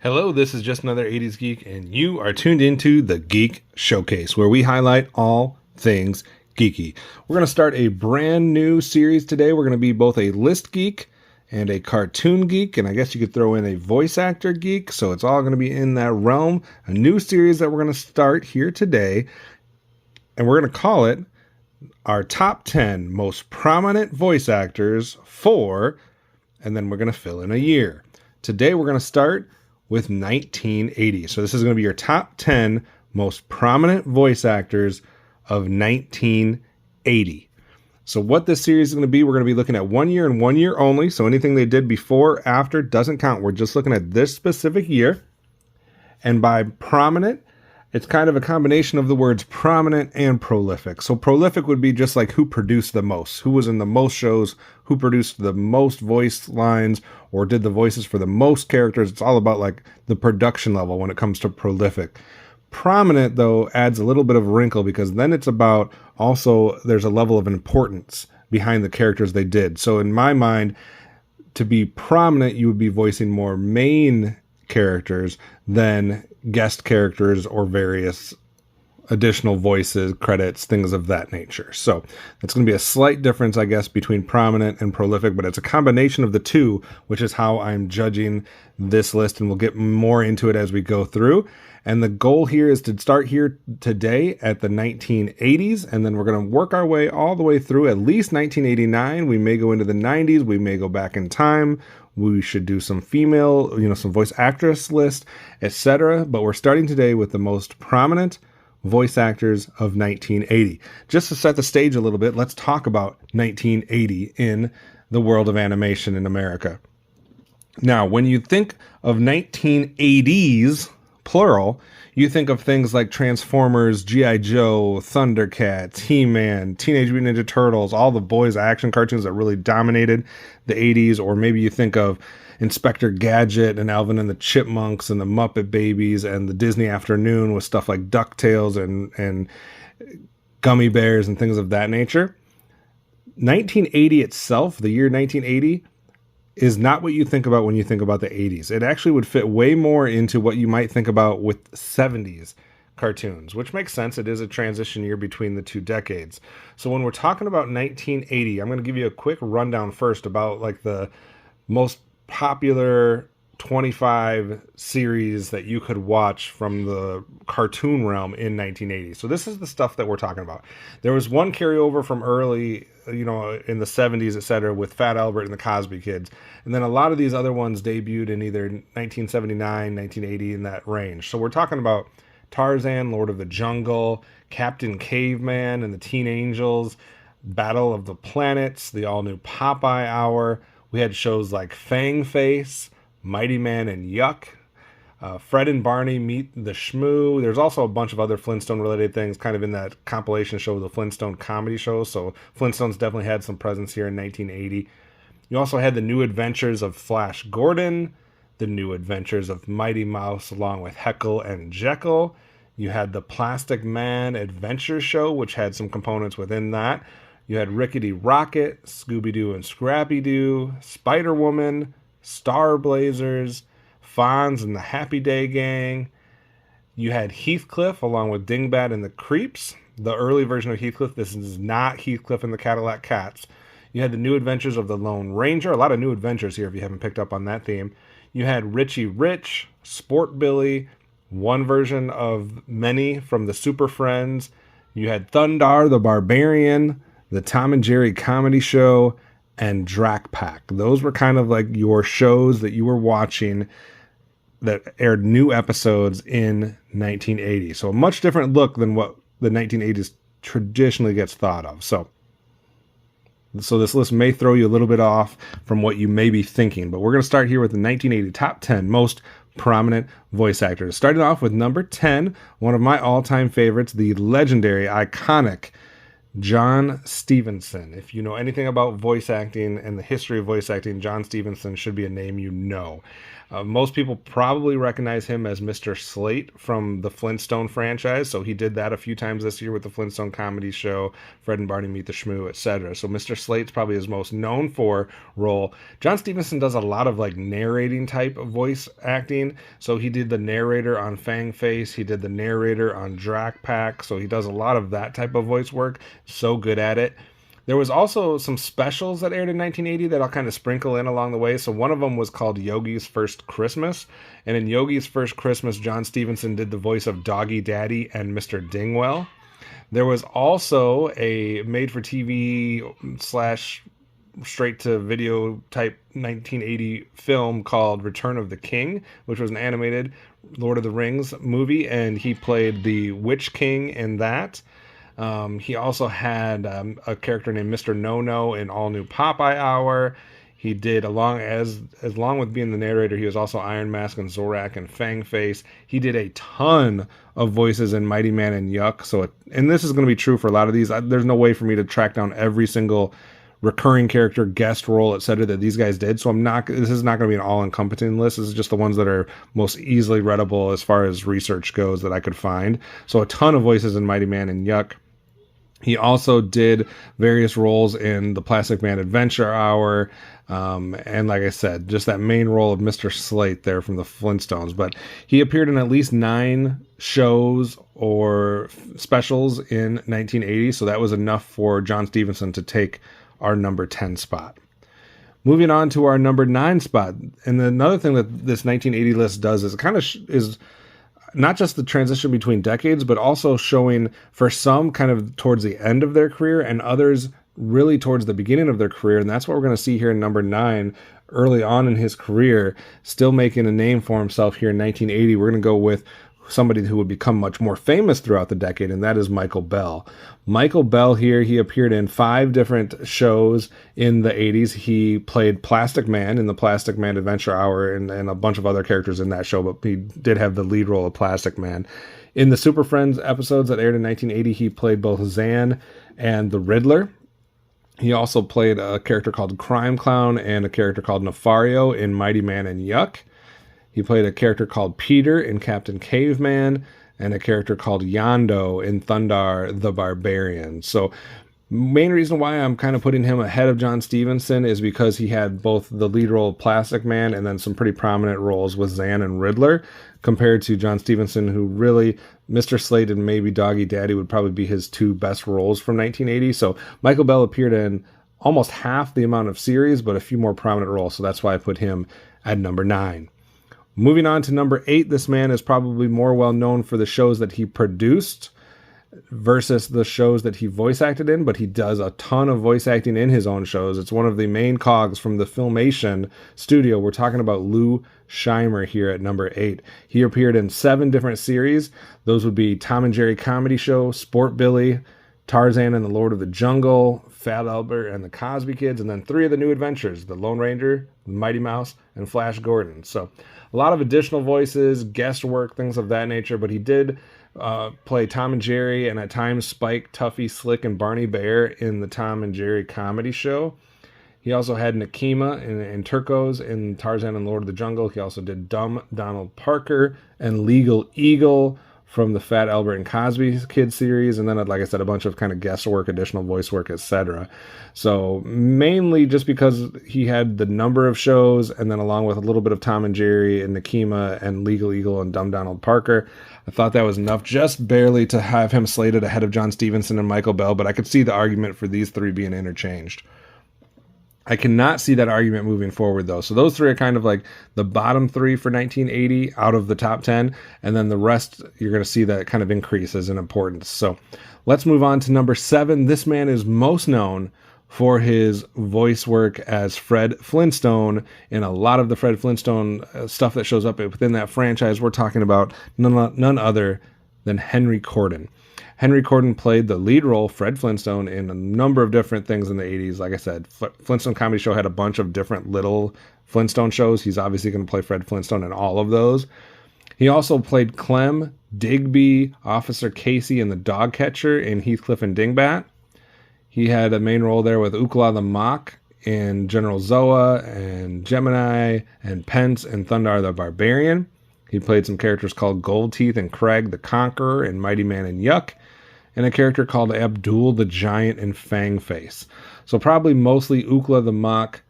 Hello, this is just another 80s geek, and you are tuned into the Geek Showcase, where we highlight all things geeky. We're going to start a brand new series today. We're going to be both a list geek and a cartoon geek, and I guess you could throw in a voice actor geek, so it's all going to be in that realm. A new series that we're going to start here today, and we're going to call it our top 10 most prominent voice actors for, and then we're going to fill in a year. Today we're going to start with 1980. So this is going to be your top 10 most prominent voice actors of 1980. So what this series is going to be, we're going to be looking at 1 year and 1 year only. So anything they did before, after doesn't count. We're just looking at this specific year. And by prominent, it's kind of a combination of the words prominent and prolific. So prolific would be just like who produced the most, who was in the most shows, who produced the most voice lines, or did the voices for the most characters. It's all about like the production level when it comes to prolific. Prominent, though, adds a little bit of a wrinkle because then it's about also there's a level of importance behind the characters they did. So in my mind, to be prominent, you would be voicing more main characters than guest characters or various additional voices, credits, things of that nature. So it's going to be a slight difference, I guess, between prominent and prolific, but it's a combination of the two, which is how I'm judging this list, and we'll get more into it as we go through. And the goal here is to start here today at the 1980s, and then we're going to work our way all the way through at least 1989. We may go into the 90s. We may go back in time. We should do some female, some voice actress list, etc. But we're starting today with the most prominent voice actors of 1980. Just to set the stage a little bit, let's talk about 1980 in the world of animation in America. Now, when you think of 1980s, plural, you think of things like Transformers, G.I. Joe, Thundercats, He-Man, Teenage Mutant Ninja Turtles, all the boys action cartoons that really dominated the 80s, or maybe you think of Inspector Gadget and Alvin and the Chipmunks and the Muppet Babies and the Disney Afternoon with stuff like DuckTales and Gummy Bears and things of that nature. 1980 itself, the year 1980, is not what you think about when you think about the 80s. It actually would fit way more into what you might think about with 70s cartoons, which makes sense. It is a transition year between the two decades. So when we're talking about 1980, I'm going to give you a quick rundown first about like the most popular 25 series that you could watch from the cartoon realm in 1980. So this is the stuff that we're talking about. There was one carryover from early, in the 70s, etc., with Fat Albert and the Cosby Kids. And then a lot of these other ones debuted in either 1979, 1980, in that range. So we're talking about Tarzan, Lord of the Jungle, Captain Caveman and the Teen Angels, Battle of the Planets, the all-new Popeye Hour. We had shows like Fang Face, Mighty Man and Yuck, Fred and Barney Meet the Shmoo. There's also a bunch of other Flintstone-related things kind of in that compilation show, the Flintstone Comedy Show. So Flintstones definitely had some presence here in 1980. You also had the New Adventures of Flash Gordon, the New Adventures of Mighty Mouse along with Heckle and Jekyll. You had the Plastic Man Adventure Show, which had some components within that. You had Rickety Rocket, Scooby-Doo and Scrappy-Doo, Spider-Woman, Star Blazers, Fonz and the Happy Day Gang. You had Heathcliff along with Dingbat and the Creeps. The early version of Heathcliff. This is not Heathcliff and the Cadillac Cats. You had the New Adventures of the Lone Ranger. A lot of new adventures here if you haven't picked up on that theme. You had Richie Rich, Sport Billy, one version of many from the Super Friends. You had Thundar the Barbarian, the Tom and Jerry Comedy Show, and Drac Pack. Those were kind of like your shows that you were watching that aired new episodes in 1980. So a much different look than what the 1980s traditionally gets thought of. So this list may throw you a little bit off from what you may be thinking, but we're going to start here with the 1980 top 10 most prominent voice actors. Starting off with number 10, one of my all-time favorites, the legendary, iconic John Stevenson. If you know anything about voice acting and the history of voice acting, John Stevenson should be a name you know. Most people probably recognize him as Mr. Slate from the Flintstone franchise. So he did that a few times this year with the Flintstone comedy show, Fred and Barney Meet the Shmoo, etc. So Mr. Slate's probably his most known for role. John Stevenson does a lot of like narrating type of voice acting. So he did the narrator on Fang Face. He did the narrator on Drac Pack. So he does a lot of that type of voice work. So good at it. There was also some specials that aired in 1980 that I'll kind of sprinkle in along the way. So one of them was called Yogi's First Christmas. And in Yogi's First Christmas, John Stevenson did the voice of Doggy Daddy and Mr. Dingwell. There was also a made-for-TV / straight-to-video type 1980 film called Return of the King, which was an animated Lord of the Rings movie. And he played the Witch King in that. He also had a character named Mr. No-No in All New Popeye Hour. He did, along with being the narrator, he was also Iron Mask and Zorak and Fang Face. He did a ton of voices in Mighty Man and Yuck. And this is going to be true for a lot of these. There's no way for me to track down every single recurring character, guest role, etc. that these guys did. So this is not going to be an all-encompassing list. This is just the ones that are most easily readable as far as research goes that I could find. So a ton of voices in Mighty Man and Yuck. He also did various roles in the Plastic Man Adventure Hour. And like I said, just that main role of Mr. Slate there from the Flintstones. But he appeared in at least 9 shows or specials in 1980. So that was enough for John Stevenson to take our number 10 spot. Moving on to our number 9 spot. And another thing that this 1980 list does is it kind of is not just the transition between decades, but also showing for some kind of towards the end of their career and others really towards the beginning of their career. And that's what we're going to see here in number 9, early on in his career, still making a name for himself here in 1980. We're going to go with somebody who would become much more famous throughout the decade, and that is Michael Bell. Michael Bell here, he appeared in 5 different shows in the 80s. He played Plastic Man in the Plastic Man Adventure Hour and a bunch of other characters in that show, but he did have the lead role of Plastic Man. In the Super Friends episodes that aired in 1980, he played both Zan and the Riddler. He also played a character called Crime Clown and a character called Nefario in Mighty Man and Yuck. He played a character called Peter in Captain Caveman and a character called Yondo in Thundar the Barbarian. So main reason why I'm kind of putting him ahead of John Stevenson is because he had both the lead role of Plastic Man and then some pretty prominent roles with Zan and Riddler, compared to John Stevenson, who really, Mr. Slate and maybe Doggy Daddy would probably be his 2 best roles from 1980. So Michael Bell appeared in almost half the amount of series, but a few more prominent roles. So that's why I put him at number 9. Moving on to number 8, this man is probably more well known for the shows that he produced versus the shows that he voice acted in, but he does a ton of voice acting in his own shows. It's one of the main cogs from the Filmation studio. We're talking about Lou Shimer here at number 8. He appeared in 7 different series. Those would be Tom and Jerry Comedy Show, Sport Billy, Tarzan and the Lord of the Jungle, Fat Albert and the Cosby Kids, and then 3 of the New Adventures, The Lone Ranger, Mighty Mouse, and Flash Gordon. So a lot of additional voices, guest work, things of that nature, but he did play Tom and Jerry and at times Spike, Tuffy, Slick, and Barney Bear in the Tom and Jerry Comedy Show. He also had Nakima and Turcos in Tarzan and Lord of the Jungle. He also did Dumb Donald Parker and Legal Eagle from the Fat Albert and Cosby Kids series, and then, like I said, a bunch of kind of guest work, additional voice work, etc. So mainly just because he had the number of shows, and then along with a little bit of Tom and Jerry and Nakima and Legal Eagle and Dumb Donald Parker, I thought that was enough, just barely to have him slated ahead of John Stevenson and Michael Bell, but I could see the argument for these 3 being interchanged. I cannot see that argument moving forward, though. So those 3 are kind of like the bottom 3 for 1980 out of the top 10. And then the rest, you're going to see that kind of increases in importance. So let's move on to number 7. This man is most known for his voice work as Fred Flintstone in a lot of the Fred Flintstone stuff that shows up within that franchise. We're talking about none other than Henry Cordon. Henry Cordon played the lead role, Fred Flintstone, in a number of different things in the 80s. Like I said, Flintstone Comedy Show had a bunch of different little Flintstone shows. He's obviously going to play Fred Flintstone in all of those. He also played Clem, Digby, Officer Casey, and the dog catcher in Heathcliff and Dingbat. He had a main role there with Ukla the Mock in General Zoa and Gemini and Pence and Thundar the Barbarian. He played some characters called Gold Teeth and Craig the Conqueror and Mighty Man and Yuck, and a character called Abdul the Giant and Fang Face. So probably mostly Ukla the Mock,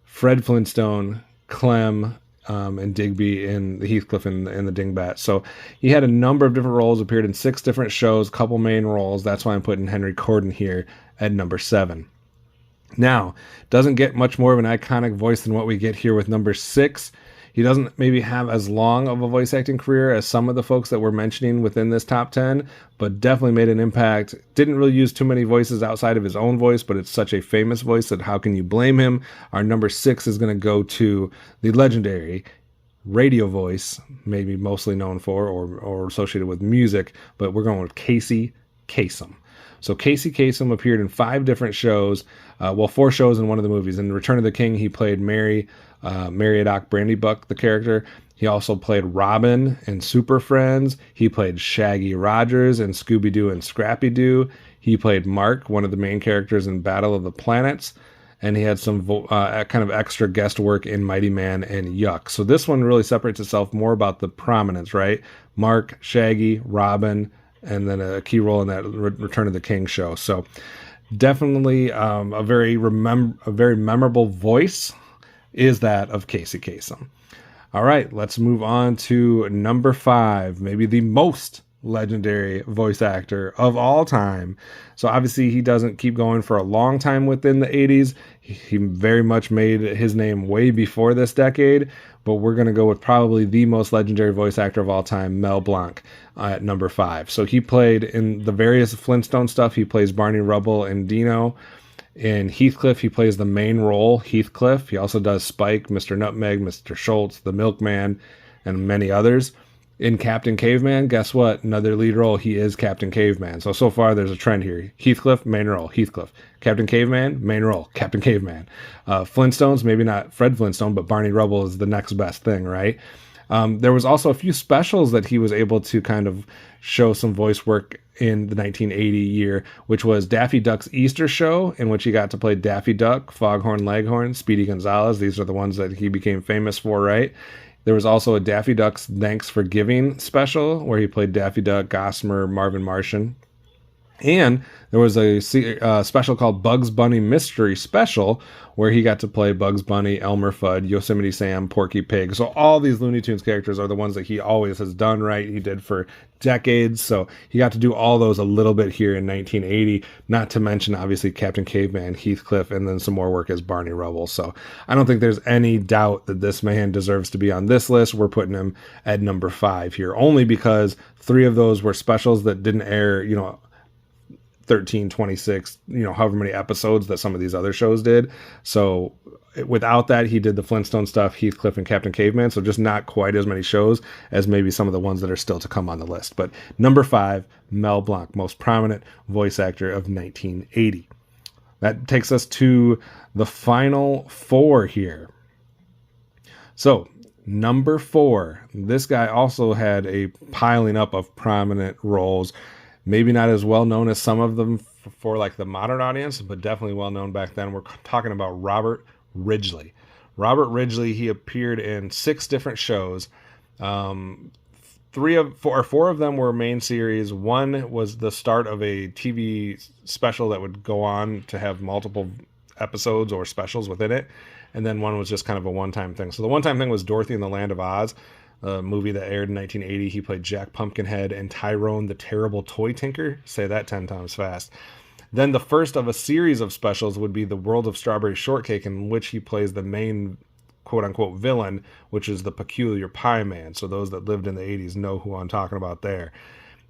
Fred Flintstone, Clem, and Digby and the Heathcliff and the Dingbat. So he had a number of different roles, appeared in 6 different shows, couple main roles. That's why I'm putting Henry Cordon here at number 7. Now, doesn't get much more of an iconic voice than what we get here with number 6. He doesn't maybe have as long of a voice acting career as some of the folks that we're mentioning within this top 10, but definitely made an impact. Didn't really use too many voices outside of his own voice, but it's such a famous voice that how can you blame him? Our number 6 is going to go to the legendary radio voice, maybe mostly known for or associated with music, but we're going with Kasem. So Kasem appeared in 5 different shows, 4 shows in one of the movies. In Return of the King, he played Mariodoc Brandybuck, the character. He also played Robin in Super Friends. He played Shaggy Rogers in Scooby-Doo and Scrappy-Doo. He played Mark, one of the main characters in Battle of the Planets. And he had some kind of extra guest work in Mighty Man and Yuck. So this one really separates itself more about the prominence, right? Mark, Shaggy, Robin, and then a key role in that Return of the King show. So definitely a very memorable voice is that of Kasem. All right, let's move on to number 5, maybe the most legendary voice actor of all time. So obviously he doesn't keep going for a long time within the 80s. He very much made his name way before this decade, but we're going to go with probably the most legendary voice actor of all time, Mel Blanc, at number 5. So he played in the various Flintstone stuff. He plays Barney Rubble and Dino. In Heathcliff, he plays the main role, Heathcliff. He also does Spike, Mr. Nutmeg, Mr. Schultz, the Milkman, and many others. In Captain Caveman, guess what? Another lead role, he is Captain Caveman. So far there's a trend here. Heathcliff, main role, Heathcliff. Captain Caveman, main role, Captain Caveman. Flintstones, maybe not Fred Flintstone, but Barney Rubble is the next best thing, right? There was also a few specials that he was able to kind of show some voice work in the 1980 year, which was Daffy Duck's Easter Show, in which he got to play Daffy Duck, Foghorn Leghorn, Speedy Gonzales. These are the ones that he became famous for, right? There was also a Daffy Duck's Thanks for Giving special, where he played Daffy Duck, Gossamer, Marvin Martian. And there was a special called Bugs Bunny Mystery Special, where he got to play Bugs Bunny, Elmer Fudd, Yosemite Sam, Porky Pig. So all these Looney Tunes characters are the ones that he always has done, right? He did for decades. So he got to do all those a little bit here in 1980, not to mention, obviously, Captain Caveman, Heathcliff, and then some more work as Barney Rubble. So I don't think there's any doubt that this man deserves to be on this list. We're putting him at number 5 here, only because 3 of those were specials that didn't air, 13, 26, however many episodes that some of these other shows did. So without that, he did the Flintstone stuff, Heathcliff and Captain Caveman. So just not quite as many shows as maybe some of the ones that are still to come on the list. But number 5, Mel Blanc, most prominent voice actor of 1980. That takes us to the final 4 here. So number 4, this guy also had a piling up of prominent roles. Maybe not as well known as some of them for like the modern audience, but definitely well known back then. We're talking about Robert Ridley. Robert Ridley, he appeared in 6 different shows. 4 of them were main series. One was the start of a TV special that would go on to have multiple episodes or specials within it. And then one was just kind of a one-time thing. So the one-time thing was Dorothy and the Land of Oz, a movie that aired in 1980. He played Jack Pumpkinhead and Tyrone the Terrible Toy Tinker. Say that 10 times fast. Then the first of a series of specials would be The World of Strawberry Shortcake, in which he plays the main quote-unquote villain, which is the Peculiar Pie Man. So those that lived in the 80s know who I'm talking about there.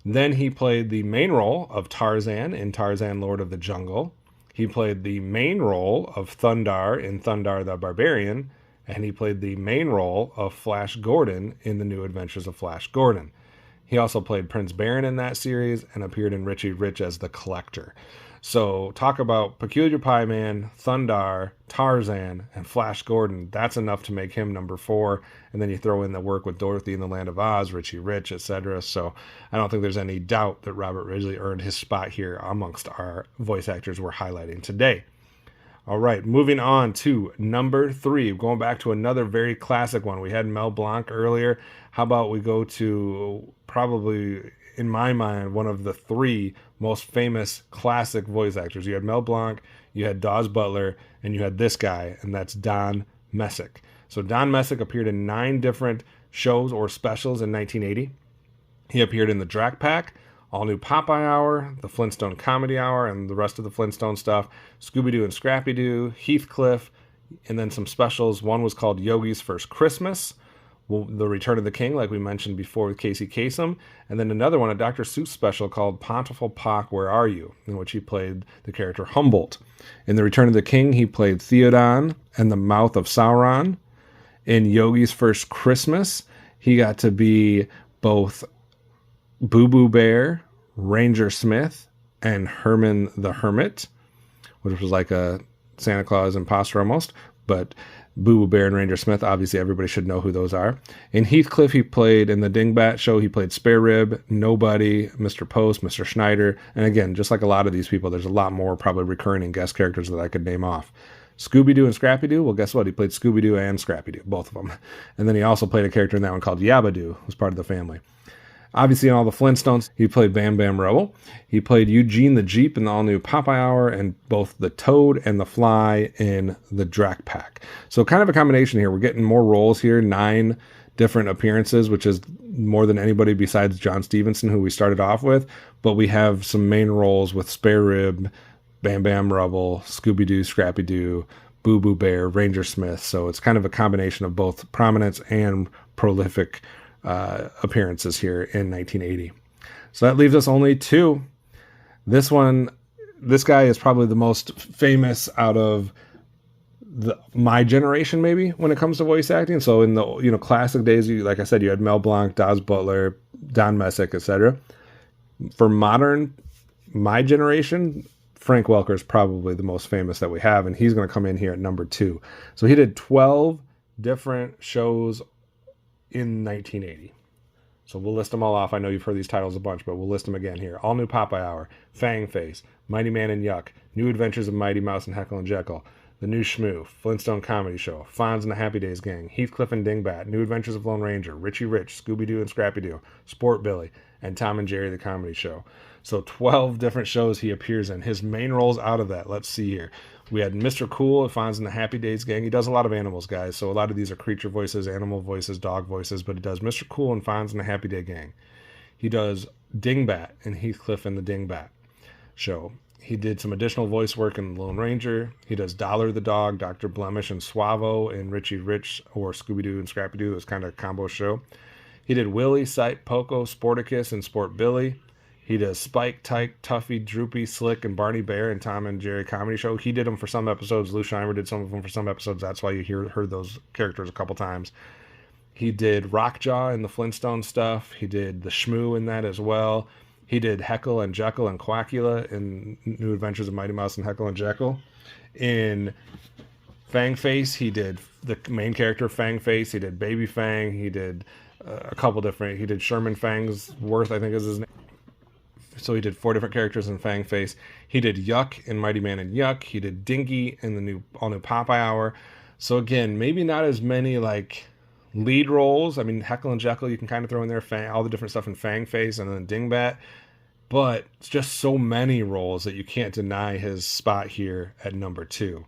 Then he played the main role of Tarzan in Tarzan, Lord of the Jungle. He played the main role of Thundar in Thundar the Barbarian. And he played the main role of Flash Gordon in The New Adventures of Flash Gordon. He also played Prince Baron in that series and appeared in Richie Rich as the Collector. So talk about Peculiar Pie Man, Thundar, Tarzan, and Flash Gordon. That's enough to make him number 4. And then you throw in the work with Dorothy in the Land of Oz, Richie Rich, etc. So I don't think there's any doubt that Robert Ridley earned his spot here amongst our voice actors we're highlighting today. All right, moving on to number 3. Going back to another very classic one. We had Mel Blanc earlier. How about we go to probably, in my mind, one of the 3 most famous classic voice actors. You had Mel Blanc, you had Daws Butler, and you had this guy, and that's Don Messic. So Don Messic appeared in 9 different shows or specials in 1980. He appeared in the Drac Pack, All New Popeye Hour, the Flintstone Comedy Hour, and the rest of the Flintstone stuff, Scooby-Doo and Scrappy-Doo, Heathcliff, and then some specials. One was called Yogi's First Christmas, The Return of the King, like we mentioned before with Casey Kasem, and then another one, a Dr. Seuss special called Pontifical Pock, Where Are You?, in which he played the character Humboldt. In The Return of the King, he played Theoden and the Mouth of Sauron. In Yogi's First Christmas, he got to be both Boo Boo Bear, Ranger Smith, and Herman the Hermit, which was like a Santa Claus imposter almost, but Boo Boo Bear and Ranger Smith, obviously everybody should know who those are. In Heathcliff, he played, in the Dingbat show, he played Spare Rib, Nobody, Mr. Post, Mr. Schneider, and again, just like a lot of these people, there's a lot more probably recurring and guest characters that I could name off. Scooby-Doo and Scrappy-Doo, well, guess what? He played Scooby-Doo and Scrappy-Doo, both of them. And then he also played a character in that one called Yabba-Doo, who was part of the family. Obviously, in all the Flintstones, he played Bam Bam Rubble. He played Eugene the Jeep in the all-new Popeye Hour, and both the Toad and the Fly in the Drac Pack. So kind of a combination here. We're getting more roles here, 9 different appearances, which is more than anybody besides John Stevenson, who we started off with. But we have some main roles with Spare Rib, Bam Bam Rubble, Scooby-Doo, Scrappy-Doo, Boo Boo Bear, Ranger Smith. So it's kind of a combination of both prominence and prolific appearances here in 1980. So that leaves us only 2. This guy is probably the most famous out of my generation, maybe, when it comes to voice acting. So in the classic days, like I said, you had Mel Blanc, Daws Butler, Don Messic, etc. For my generation, Frank Welker is probably the most famous that we have, and he's going to come in here at number 2. So he did 12 different shows in 1980. So we'll list them all off. I know you've heard these titles a bunch, but we'll list them again here. All New Popeye Hour, Fang Face, Mighty Man and Yuck, New Adventures of Mighty Mouse and Heckle and Jekyll, The New Shmoo, Flintstone Comedy Show, Fonz and the Happy Days Gang, Heathcliff and Dingbat, New Adventures of Lone Ranger, Richie Rich, Scooby-Doo and Scrappy-Doo, Sport Billy, and Tom and Jerry the Comedy Show. So 12 different shows he appears in. His main roles out of that, let's see here. We had Mr. Cool, Fonz and the Happy Days Gang. He does a lot of animals, guys. So a lot of these are creature voices, animal voices, dog voices, but he does Mr. Cool and Fonz and the Happy Day Gang. He does Dingbat and Heathcliff and the Dingbat Show. He did some additional voice work in Lone Ranger. He does Dollar the Dog, Dr. Blemish, and Suavo in Richie Rich or Scooby-Doo and Scrappy-Doo. It was kind of a combo show. He did Willie, Sight, Poco, Sporticus, and Sport Billy. He does Spike, Tyke, Tuffy, Droopy, Slick, and Barney Bear and Tom and Jerry Comedy Show. He did them for some episodes. Lou Shimer did some of them for some episodes. That's why you heard those characters a couple times. He did Rockjaw in the Flintstone stuff. He did the Shmoo in that as well. He did Heckle and Jekyll and Quackula in New Adventures of Mighty Mouse and Heckle and Jekyll. In Fang Face, he did the main character Fang Face. He did Baby Fang. He did a couple different. He did Sherman Fangsworth, I think is his name. So he did 4 different characters in Fang Face. He did Yuck in Mighty Man and Yuck. He did Dinky in the all new Popeye Hour. So again, maybe not as many like lead roles. I mean, Heckle and Jekyll, you can kind of throw in there all the different stuff in Fang Face and then Dingbat. But it's just so many roles that you can't deny his spot here at number 2.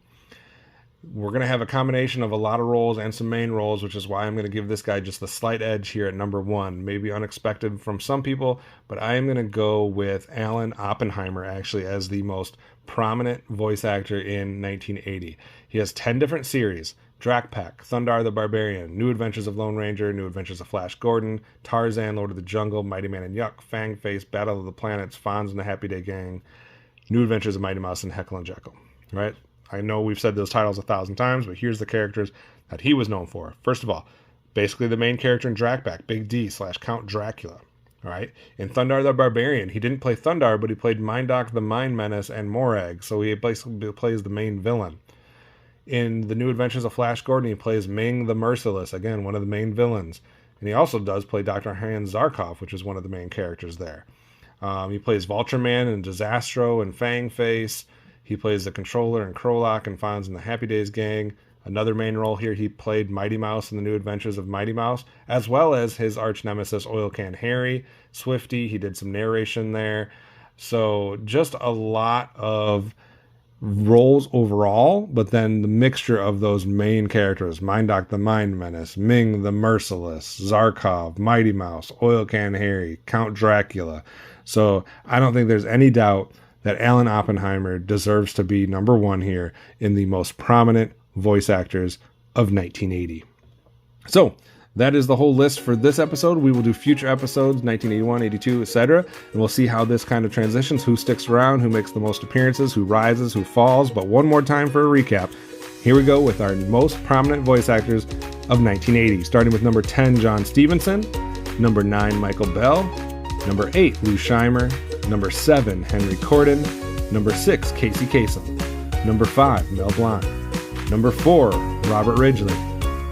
We're going to have a combination of a lot of roles and some main roles, which is why I'm going to give this guy just the slight edge here at number 1. Maybe unexpected from some people, but I am going to go with Allan Oppenheimer actually as the most prominent voice actor in 1980. He has 10 different series: Drac Pack, Thundar the Barbarian, New Adventures of Lone Ranger, New Adventures of Flash Gordon, Tarzan, Lord of the Jungle, Mighty Man and Yuck, Fang Face, Battle of the Planets, Fonz and the Happy Day Gang, New Adventures of Mighty Mouse and Heckle and Jekyll. Right? I know we've said those titles 1,000 times, but here's the characters that he was known for. First of all, basically the main character in Drac Pack, Big D / Count Dracula. All right. In Thundar the Barbarian, he didn't play Thundar, but he played Mindok the Mind Menace and Morag, so he basically plays the main villain. In The New Adventures of Flash Gordon, he plays Ming the Merciless, again, one of the main villains. And he also does play Dr. Hans Zarkov, which is one of the main characters there. He plays Vulture Man and Disastro and Fang Face. He plays the Controller and Krolok and Fonz in the Happy Days gang. Another main role here, he played Mighty Mouse in The New Adventures of Mighty Mouse, as well as his arch nemesis, Oil Can Harry. Swifty, he did some narration there. So just a lot of roles overall, but then the mixture of those main characters, Mindok the Mind Menace, Ming the Merciless, Zarkov, Mighty Mouse, Oil Can Harry, Count Dracula. So I don't think there's any doubt that Allan Oppenheimer deserves to be number one here in the most prominent voice actors of 1980. So that is the whole list for this episode. We will do future episodes, 1981, 82, etc. And we'll see how this kind of transitions, who sticks around, who makes the most appearances, who rises, who falls. But one more time for a recap. Here we go with our most prominent voice actors of 1980. Starting with number 10, John Stevenson. Number 9, Michael Bell. Number 8, Lou Shimer. Number 7, Henry Cordon. Number 6, Casey Kasem. Number 5, Mel Blanc. Number 4, Robert Ridley.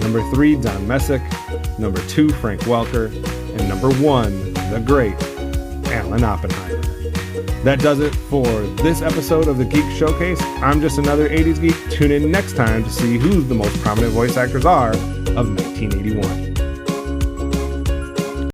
Number 3, Don Messic. Number 2, Frank Welker. And number 1, the great Allan Oppenheimer. That does it for this episode of the Geek Showcase. I'm just another 80s geek. Tune in next time to see who the most prominent voice actors are of 1981.